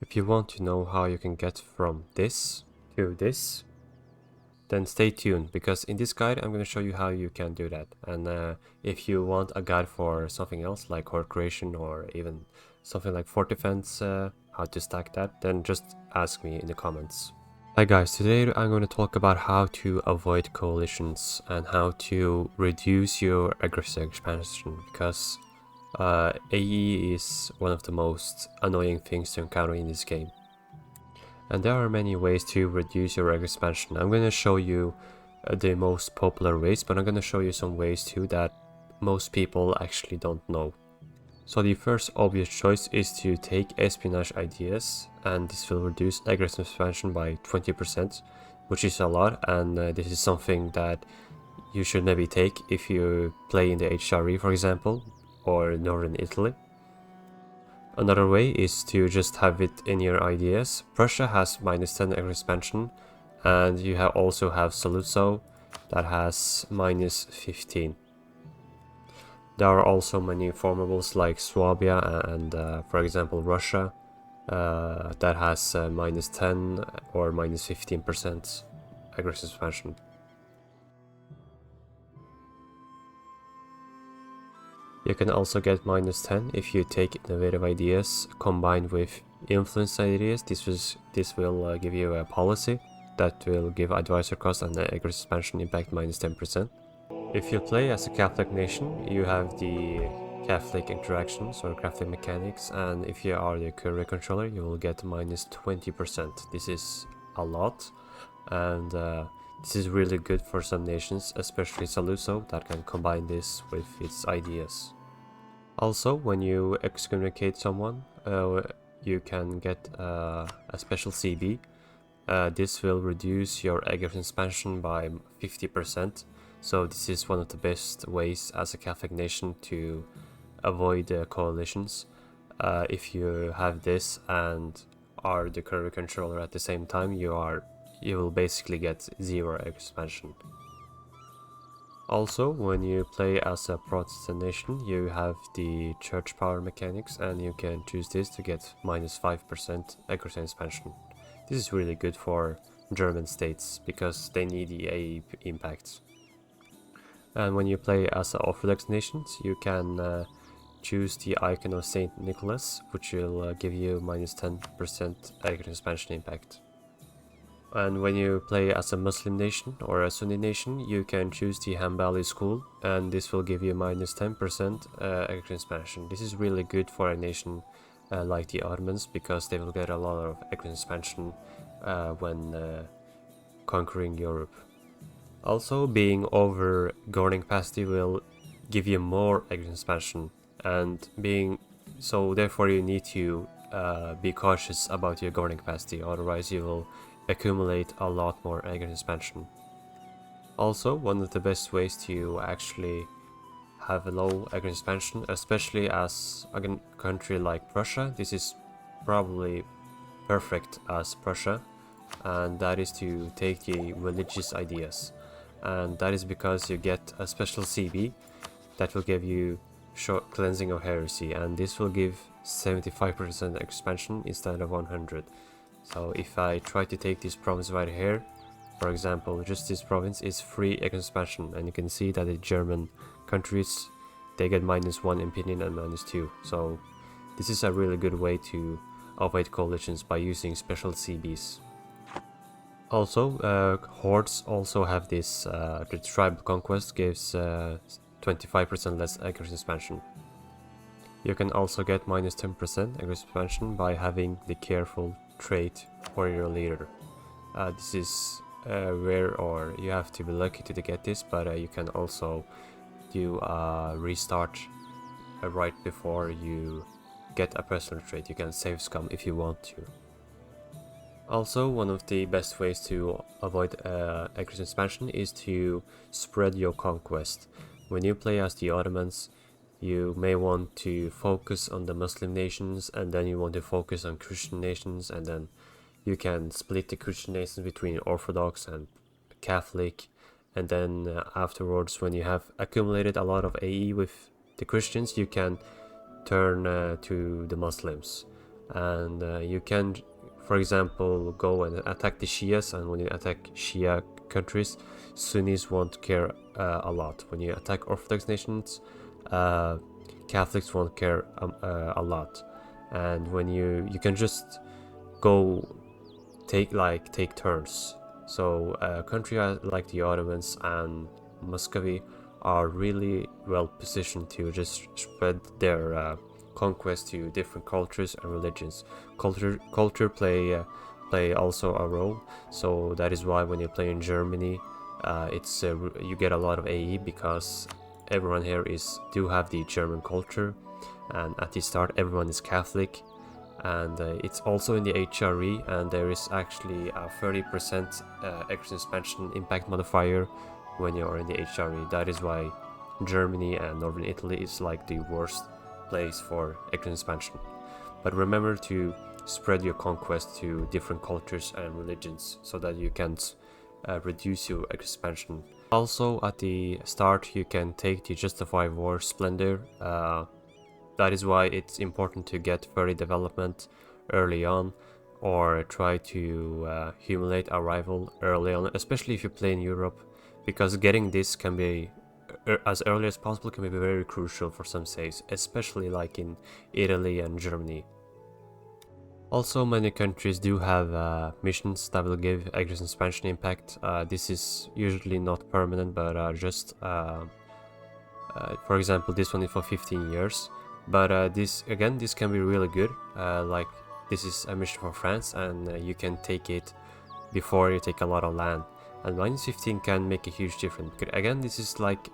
If you want to know how you can get from this to this, then stay tuned, because in this guide I'm going to show you how you can do that. And if you want a guide for something else like horde creation or even something like fort defense, how to stack that, then just ask me in the comments. Hi guys, today I'm going to talk about how to avoid coalitions and how to reduce your aggressive expansion, because AE is one of the most annoying things to encounter in this game. And there are many ways to reduce your expansion. I'm going to show you the most popular ways, but I'm going to show you some ways too that most people actually don't know. So the first obvious choice is to take espionage ideas, and this will reduce aggressive expansion by 20%, which is a lot, and this is something that you should maybe take if you play in the HRE, for example, or Northern Italy. Another way is to just have it in your ideas. Prussia has -10 expansion, and you also have Saluzzo that has -15. There are also many formables like Swabia and for example Russia that has -10 or -15% aggressive expansion. You can also get -10 if you take innovative ideas combined with influence ideas. This will give you a policy that will give advisor cost and the aggressive expansion impact -10%. If you play as a Catholic nation, you have the Catholic interactions or Catholic mechanics, and if you are the courier controller, you will get -20%. This is a lot, and this is really good for some nations, especially Saluzzo, that can combine this with its ideas. Also, when you excommunicate someone, you can get a special CB. This will reduce your aggressive expansion by 50%. So this is one of the best ways as a Catholic nation to avoid coalitions. If you have this and are the courier controller at the same time, you will basically get 0 expansion. Also, when you play as a Protestant nation, you have the church power mechanics, and you can choose this to get -5% aggressive expansion. This is really good for German states because they need the AE impact. And when you play as an Orthodox nations, you can choose the icon of Saint Nicholas, which will give you -10% aggressive expansion impact. And when you play as a Muslim nation or a Sunni nation, you can choose the Hanbali school, and this will give you -10% aggressive expansion. This is really good for a nation like the Ottomans, because they will get a lot of aggressive expansion when conquering Europe. Also, being over governing capacity will give you more aggressive expansion, and therefore you need to be cautious about your governing capacity, otherwise you will accumulate a lot more aggressive expansion. Also, one of the best ways to actually have a low aggressive expansion, especially as a country like Prussia, this is probably perfect as Prussia, and that is to take the religious ideas. And that is because you get a special CB that will give you short cleansing of heresy, and this will give 75% expansion instead of 100. So if I try to take this province right here, for example, just this province is free expansion, and you can see that the German countries, they get -1 opinion and -2. So this is a really good way to avoid coalitions by using special CBs. Also, hordes also have this, the tribal conquest gives 25% less aggressive expansion. You can also get -10% aggressive expansion by having the careful trait warrior leader. This is rare, or you have to be lucky to get this, but you can also do a restart right before you get a personal trait. You can save scum if you want to. Also, one of the best ways to avoid aggressive expansion is to spread your conquest. When you play as the Ottomans, you may want to focus on the Muslim nations, and then you want to focus on Christian nations, and then you can split the Christian nations between Orthodox and Catholic, and then afterwards, when you have accumulated a lot of AE with the Christians, you can turn to the Muslims. and you can, for example, go and attack the Shias, and when you attack Shia countries, Sunnis won't care a lot. When you attack Orthodox nations, Catholics won't care a lot. And when you can just go take turns. So a country like the Ottomans and Muscovy are really well positioned to just spread their conquest to different cultures and religions. Culture play also a role. So that is why when you play in Germany, it's you get a lot of AE, because everyone here do have the German culture, and at the start everyone is Catholic, and it's also in the HRE, and there is actually a 30% extra expansion impact modifier when you are in the HRE. That is why Germany and Northern Italy is like the worst place for extra expansion. But remember to spread your conquest to different cultures and religions so that you can reduce your expansion. Also, at the start you can take the Justify War Splendor. That is why it's important to get furry development early on, or try to humiliate a rival early on, especially if you play in Europe, because getting this can be as early as possible can be very crucial for some saves, especially like in Italy and Germany. Also, many countries do have missions that will give aggressive expansion impact. This is usually not permanent, but just for example, this one is for 15 years. But this can be really good. Like this is a mission for France, and you can take it before you take a lot of land. And -15 can make a huge difference. Again, this is like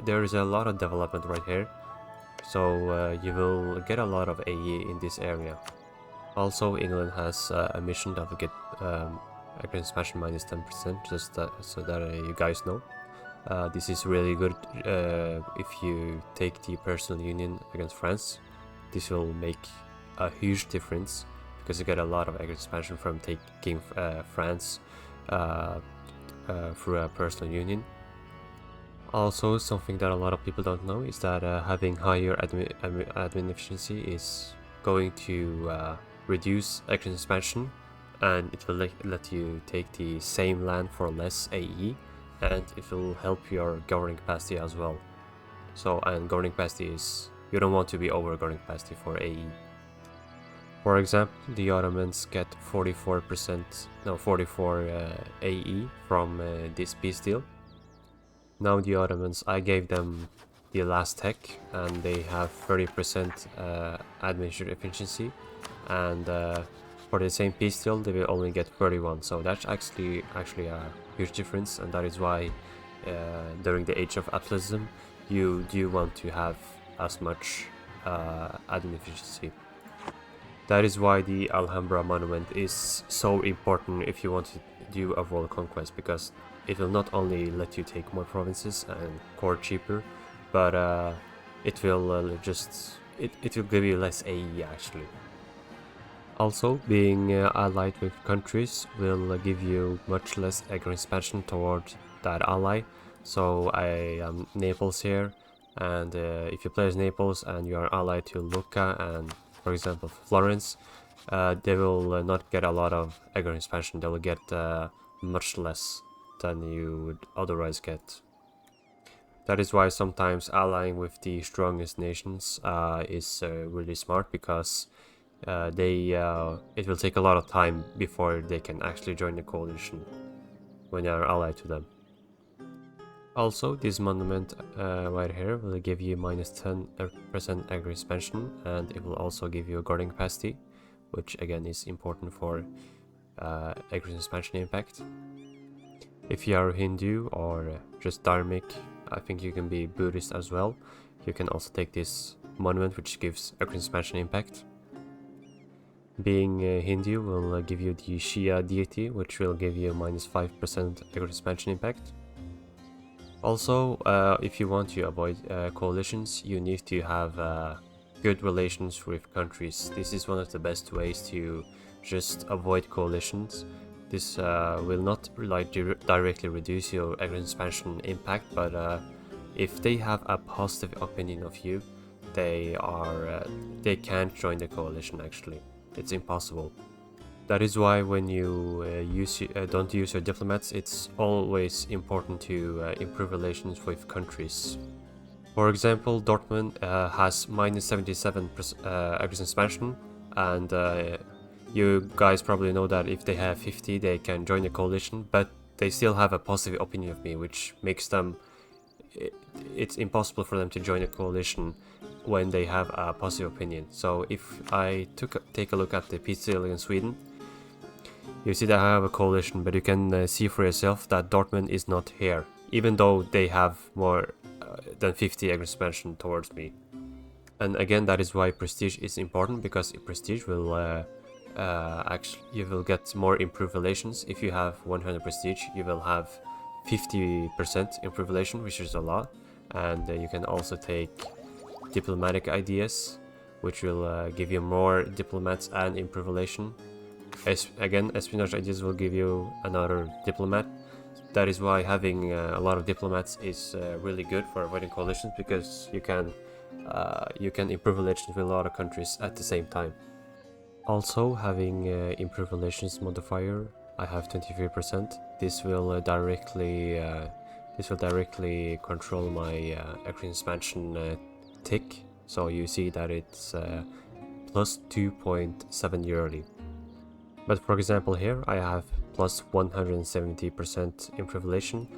there is a lot of development right here, so you will get a lot of AE in this area. Also, England has a mission that will get aggressive expansion -10%, just so that you guys know. This is really good if you take the personal union against France. This will make a huge difference, because you get a lot of expansion from taking France through a personal union. Also, something that a lot of people don't know is that having higher admin efficiency is going to reduce expansion, and it will let you take the same land for less AE, and it will help your governing capacity as well. So, and governing capacity is, you don't want to be over governing capacity for AE. For example, the Ottomans get 44 AE from this peace deal. Now the Ottomans, I gave them the last tech, and they have 30% administrative efficiency, and for the same peace deal they will only get 31, so that's actually a huge difference, and that is why during the age of absolutism you do want to have as much admin efficiency. That is why the Alhambra monument is so important if you want to do a world conquest, because it will not only let you take more provinces and core cheaper, but it will it will give you less AE actually. Also, being allied with countries will give you much less aggro expansion towards that ally. So I am Naples here, and if you play as Naples and you are allied to Lucca and, for example, Florence, they will not get a lot of aggro expansion. They will get much less than you would otherwise get. That is why sometimes allying with the strongest nations is really smart, because it will take a lot of time before they can actually join the coalition when they are allied to them. Also, this monument right here will give you -10% aggro expansion, and it will also give you a guarding capacity, which again is important for aggro expansion impact. If you are Hindu or just Dharmic, I think you can be Buddhist as well. You can also take this monument, which gives aggro expansion impact. Being Hindu will give you the Shia deity, which will give you -5% aggro expansion impact. Also, if you want to avoid coalitions, you need to have good relations with countries. This is one of the best ways to just avoid coalitions. This will not directly reduce your aggro expansion impact, but if they have a positive opinion of you, they can't join the coalition actually. it's impossible. That is why when you don't use your diplomats, it's always important to improve relations with countries. For example, Dortmund has minus 77% aggression expansion, and you guys probably know that if they have 50 they can join the coalition, but they still have a positive opinion of me, which makes them it's impossible for them to join a coalition when they have a positive opinion. So if I take a look at the peace deal in Sweden, you see that I have a coalition, but you can see for yourself that Dortmund is not here, even though they have more than 50 expansion towards me. And again, that is why prestige is important, because prestige will actually, you will get more improved relations. If you have 100 prestige, you will have 50% improved relation, which is a lot. And you can also take diplomatic ideas, which will give you more diplomats and improved relation. Again, espionage ideas will give you another diplomat. That is why having a lot of diplomats is really good for avoiding coalitions, because you can improve relations with a lot of countries at the same time. Also, having improved relations modifier, I have 23%. This will directly control my aggression expansion tick. So you see that it's plus 2.7 yearly. But for example, here I have plus 170% improved relation.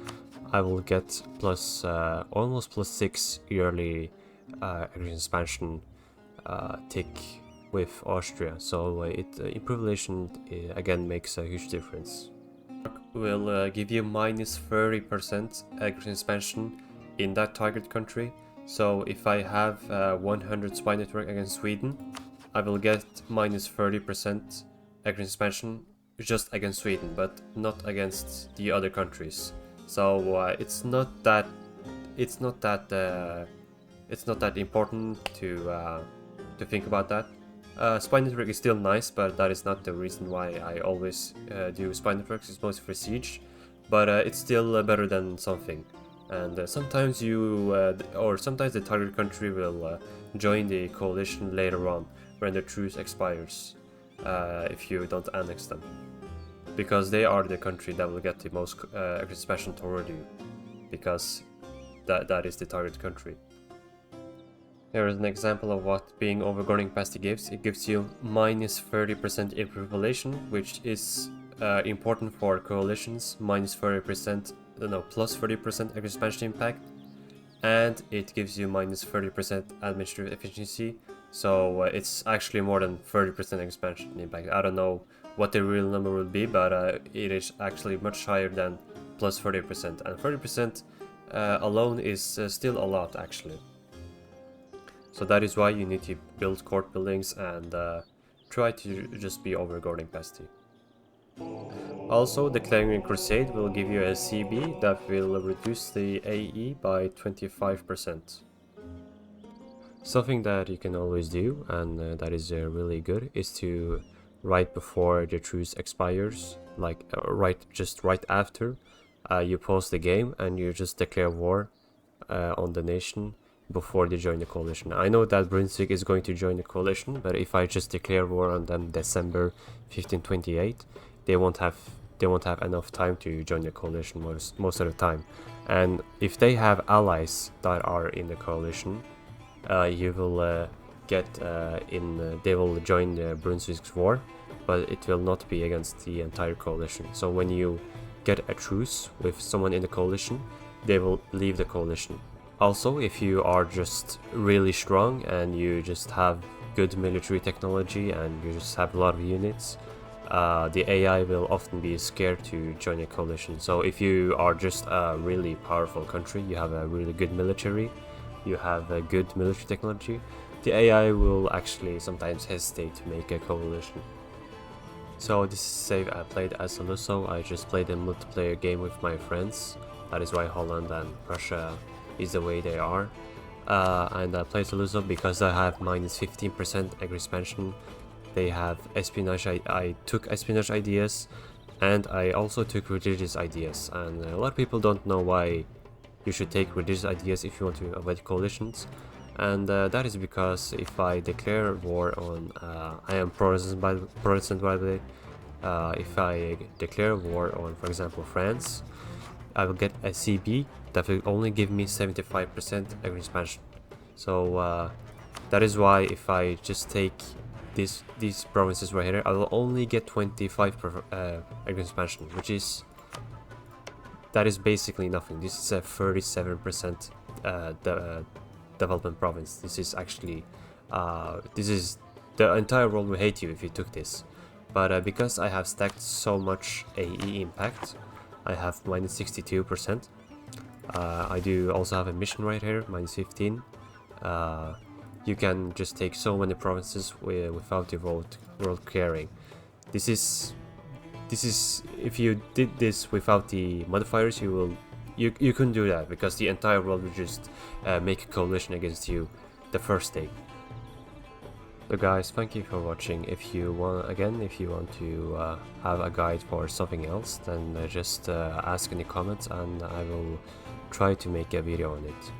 I will get plus almost plus 6 yearly aggression expansion tick with Austria. So improved relation again makes a huge difference. Will give you minus 30% aggression expansion in that target country. So if I have 100 spy network against Sweden, I will get minus 30% aggression expansion just against Sweden, but not against the other countries. So it's not that important to think about that. Spy network is still nice, but that is not the reason why I always do spy networks. It's mostly for siege, but it's still better than something. And sometimes sometimes the target country will join the coalition later on when the truce expires, if you don't annex them, because they are the country that will get the most expansion toward you, because that is the target country. Here is an example of what being overguarding capacity gives. It gives you minus 30% improved relation, which is important for coalitions, minus 30%, plus 30% expansion impact, and it gives you minus 30% administrative efficiency. So it's actually more than 30% expansion impact. I don't know what the real number will be, but it is actually much higher than plus 30%, and 30% alone is still a lot actually. So that is why you need to build court buildings and try to just be overguarding capacity. Also, declaring a crusade will give you a CB that will reduce the AE by 25%. Something that you can always do, and that is really good, is to right before the truce expires, like right after, you pause the game and you just declare war on the nation before they join the coalition. I know that Brunswick is going to join the coalition, but if I just declare war on them December 1528, they won't have enough time to join the coalition most of the time. And if they have allies that are in the coalition, you will they will join the Brunswick's war, but it will not be against the entire coalition. So when you get a truce with someone in the coalition, they will leave the coalition. Also, if you are just really strong and you just have good military technology and you just have a lot of units, the AI will often be scared to join a coalition. So if you are just a really powerful country, you have a really good military, you have a good military technology, the AI will actually sometimes hesitate to make a coalition. So this is save I played as Lusso. I just played a multiplayer game with my friends. That is why Holland and Prussia is the way they are. And I played Lusso because I have minus 15% expansion. They have espionage. I took espionage ideas, and I also took religious ideas. And a lot of people don't know why you should take religious ideas if you want to avoid coalitions. and that is because if I declare war on, I am Protestant by the way, if I declare war on, for example, France, I will get a CB that will only give me 75% agro expansion. So that is why if I just take these provinces right here, I will only get 25 agro expansion, which is, that is basically nothing. This is a 37% development province. This is actually, this is, the entire world will hate you if you took this. But because I have stacked so much AE impact, I have minus 62%. I do also have a mission right here, minus 15. You can just take so many provinces without the world caring. This is, if you did this without the modifiers, you couldn't do that, because the entire world would just make a coalition against you the first day. So guys, thank you for watching. If you want to have a guide for something else, then just ask in the comments and I will try to make a video on it.